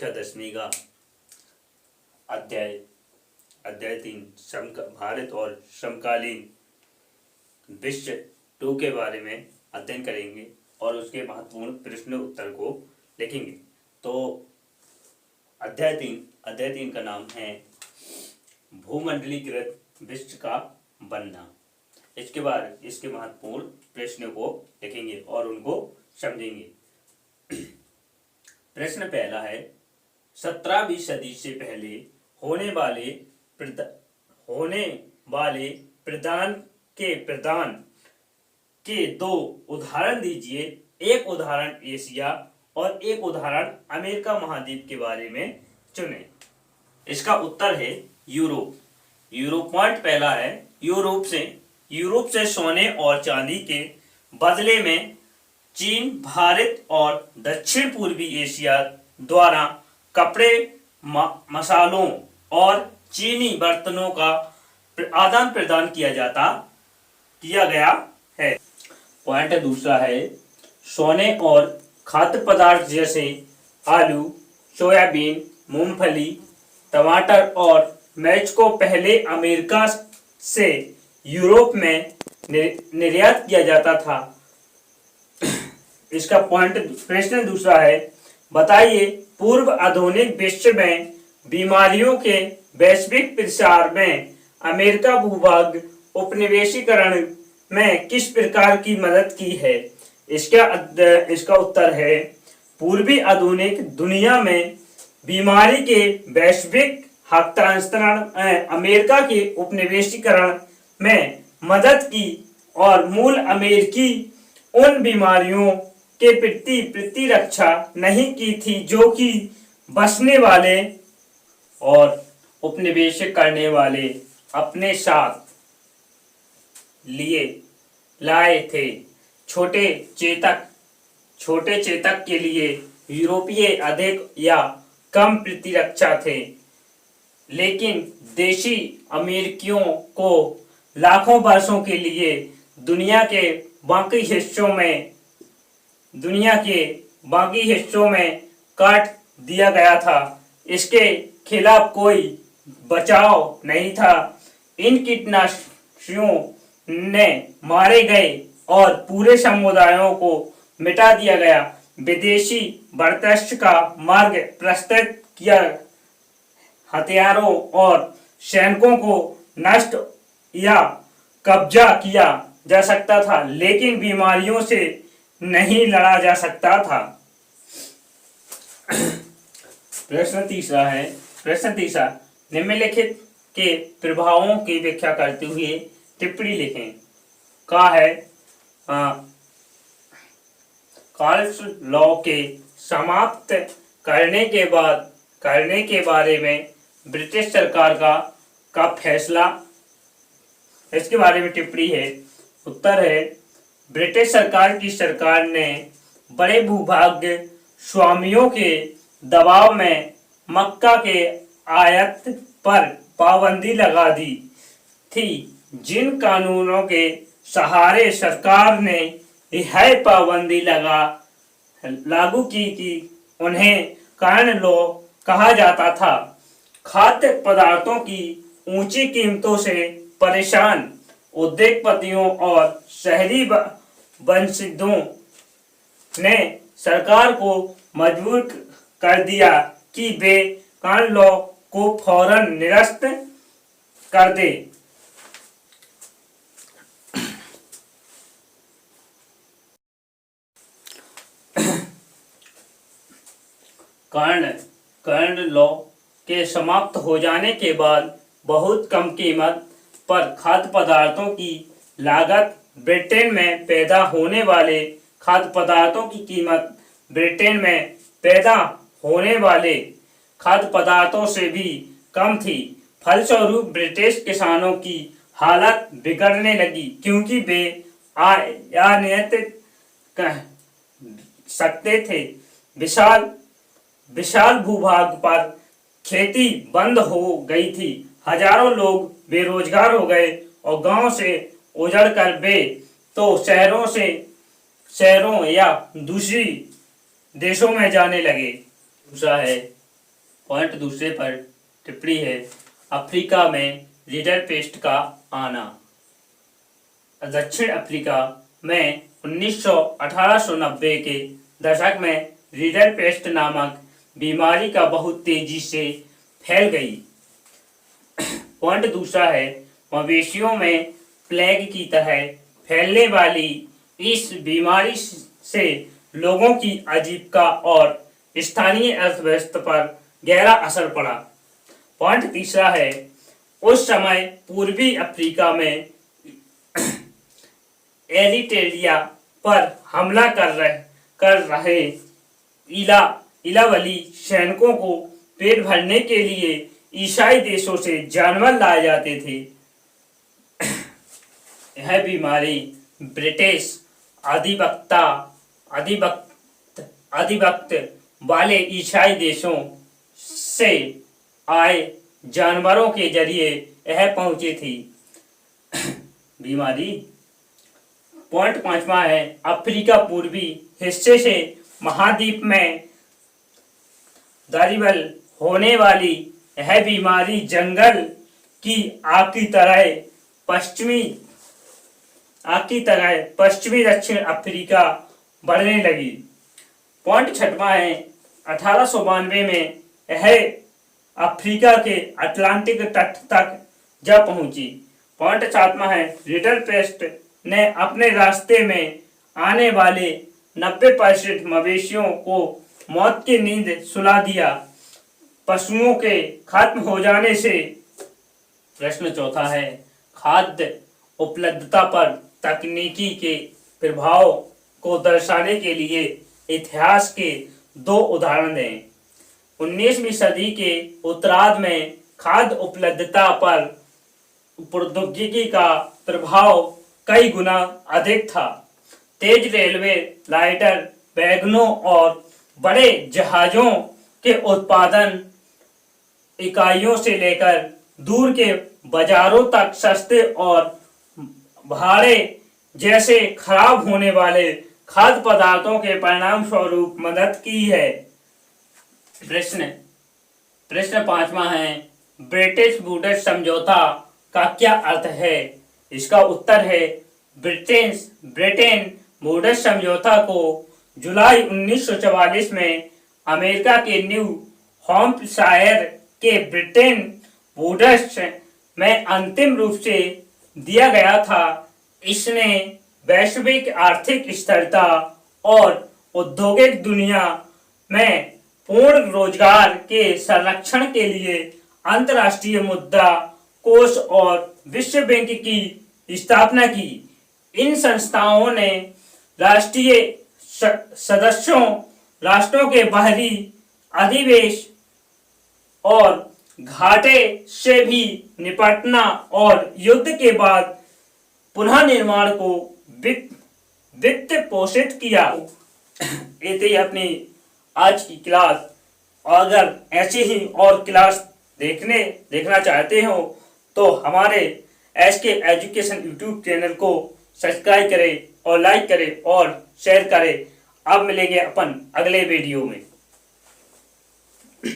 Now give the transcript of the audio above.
कक्षा 10वीं का अध्याय अध्याय 3 भारत और समकालीन विश्व 2 के बारे में अध्ययन करेंगे और उसके महत्वपूर्ण प्रश्न उत्तर को लिखेंगे। तो अध्याय 3 का नाम है भूमंडलीकृत विश्व का बनना। इसके बाद इसके महत्वपूर्ण प्रश्नों को लिखेंगे और उनको समझेंगे। प्रश्न पहला है, 17वीं सदी से पहले होने वाले प्रदान के 2 उदाहरण दीजिए। एक उदाहरण एशिया और एक उदाहरण अमेरिका महाद्वीप के बारे में चुनें। इसका उत्तर है यूरोप। पॉइंट पहला है, यूरोप से सोने और चांदी के बदले में चीन, भारत और दक्षिण पूर्वी एशिया द्वारा कपड़े, मसालों और चीनी बर्तनों का आदान प्रदान किया गया है। पॉइंट दूसरा है, सोने और खाद्य पदार्थ जैसे आलू, सोयाबीन, मूंगफली, टमाटर और मिर्च को पहले अमेरिका से यूरोप में निर्यात किया जाता था। इसका प्रश्न दूसरा है, बताइए पूर्व आधुनिक विश्व में बीमारियों के वैश्विक प्रसार में अमेरिका भूभाग उपनिवेशीकरण में किस प्रकार की मदद की है। इसका उत्तर है, पूर्वी आधुनिक दुनिया में बीमारी के वैश्विक हस्तांतरण अमेरिका के उपनिवेशीकरण में मदद की और मूल अमेरिकी उन बीमारियों के प्रति प्रतिरक्षा नहीं की थी जो कि बसने वाले और उपनिवेशिक करने वाले अपने साथ लाए थे। छोटे चेतक के लिए यूरोपीय अधिक या कम प्रतिरक्षा थे, लेकिन देशी अमेरिकियों को लाखों वर्षों के लिए दुनिया के बाकी हिस्सों में काट दिया गया था। इसके खिलाफ कोई बचाव नहीं था। इन कीटनाशियों ने मारे गए और पूरे समुदायों को मिटा दिया गया। विदेशी वर्चस्व का मार्ग प्रशस्त किया, हथियारों और सैनिकों को नष्ट या कब्जा किया जा सकता था, लेकिन बीमारियों से नहीं लड़ा जा सकता था। प्रश्न तीसरा, निम्नलिखित के प्रभावों की व्याख्या करते हुए टिप्पणी लिखें। का है, कार्ल्स लॉ के समाप्त करने के बारे में ब्रिटिश सरकार का फैसला। इसके बारे में टिप्पणी है। उत्तर है, ब्रिटिश सरकार ने बड़े भूभाग स्वामियों के दबाव में मक्का के आयात पर पाबंदी लगा दी थी। जिन कानूनों के सहारे सरकार ने यह पाबंदी लागू की उन्हें कार्ल लॉ कहा जाता था। खाद्य पदार्थों की ऊंची कीमतों से परेशान उद्योगपतियों और शहरी वंशजों ने सरकार को मजबूर कर दिया कि वे कार्ल लॉ को फौरन निरस्त कर दे। कार्ल लॉ के समाप्त हो जाने के बाद बहुत कम कीमत पर खाद्य पदार्थों की लागत ब्रिटेन में पैदा होने वाले खाद्य पदार्थों की कीमत ब्रिटेन में पैदा होने वाले खाद्य पदार्थों से भी कम थी। फलस्वरूप ब्रिटिश किसानों की हालत बिगड़ने लगी, क्योंकि वे आयात कर सकते थे। विशाल भूभाग पर खेती बंद हो गई थी। हजारों लोग बेरोजगार हो गए और गांव से उजड़कर वे तो शहरों या दूसरी देशों में जाने लगे। दूसरा है, पॉइंट दूसरे पर टिप्पणी है, अफ्रीका में रिडरपेस्ट का आना। दक्षिण अफ्रीका में 1890 के दशक में रिडरपेस्ट नामक बीमारी का बहुत तेजी से फैल गई। पॉइंट दूसरा है, मवेशियों में प्लेग की तरह फैलने वाली इस बीमारी से लोगों की आजीविका और स्थानीय अर्थव्यवस्था पर गहरा असर पड़ा। पॉइंट तीसरा है, उस समय पूर्वी अफ्रीका में एरिट्रिया पर हमला कर रहे इलावली सैनिकों को पेट भरने के लिए ईसाई देशों से जानवर लाए जाते थे। यह बीमारी ब्रिटिश आधिपत्य वाले ईसाई देशों से आए जानवरों के जरिए यह पहुंची थी। बीमारी। पॉइंट पांचवा है, अफ्रीका पूर्वी हिस्से से महाद्वीप में दारिबल होने वाली यह बीमारी जंगल की आग की तरह पश्चिमी दक्षिण अफ्रीका बढ़ने लगी। पॉइंट छठवां है, 1892 में यह अफ्रीका के अटलांटिक तट तक जब पहुंची। पॉइंट सातवां है, रिडरपेस्ट ने अपने रास्ते में आने वाले 90% मवेशियों को मौत की नींद सुला दिया। पशुओं के खत्म हो जाने से। प्रश्न चौथा है, खाद्य उपलब्धता पर तकनीकी के प्रभाव को दर्शाने के लिए इतिहास के दो उदाहरण दें। 19वीं सदी के उत्तरार्ध में खाद्य उपलब्धता पर प्रौद्योगिकी का प्रभाव कई गुना अधिक था। तेज रेलवे लाइटर, वैगनों और बड़े जहाजों के उत्पादन इकाइयों से लेकर दूर के बाजारों तक सस्ते और भाड़े जैसे खराब होने वाले खाद्य पदार्थों के परिणाम स्वरूप मदद की है। प्रश्न पांचवा है, ब्रिटिश वुड्स समझौता का क्या अर्थ है? इसका उत्तर है, ब्रिटेन वुड्स समझौता को जुलाई 1944 में अमेरिका के न्यू हैम्पशायर के ब्रिटेन वुड्स में अंतिम रूप से दिया गया था। इसने वैश्विक आर्थिक स्थिरता और औद्योगिक दुनिया में पूर्ण रोजगार के संरक्षण के लिए अंतर्राष्ट्रीय मुद्रा कोष और विश्व बैंक की स्थापना की। इन संस्थाओं ने राष्ट्रीय सदस्यों राष्ट्रों के बाहरी अधिवेश और घाटे से भी निपटना और युद्ध के बाद पुनः निर्माण को वित्त पोषित किया। ये थी अपनी आज की क्लास। अगर ऐसी ही और क्लास देखना चाहते हो तो हमारे SK एजुकेशन यूट्यूब चैनल को सब्सक्राइब करें और लाइक करें और शेयर करें। अब मिलेंगे अपन अगले वीडियो में।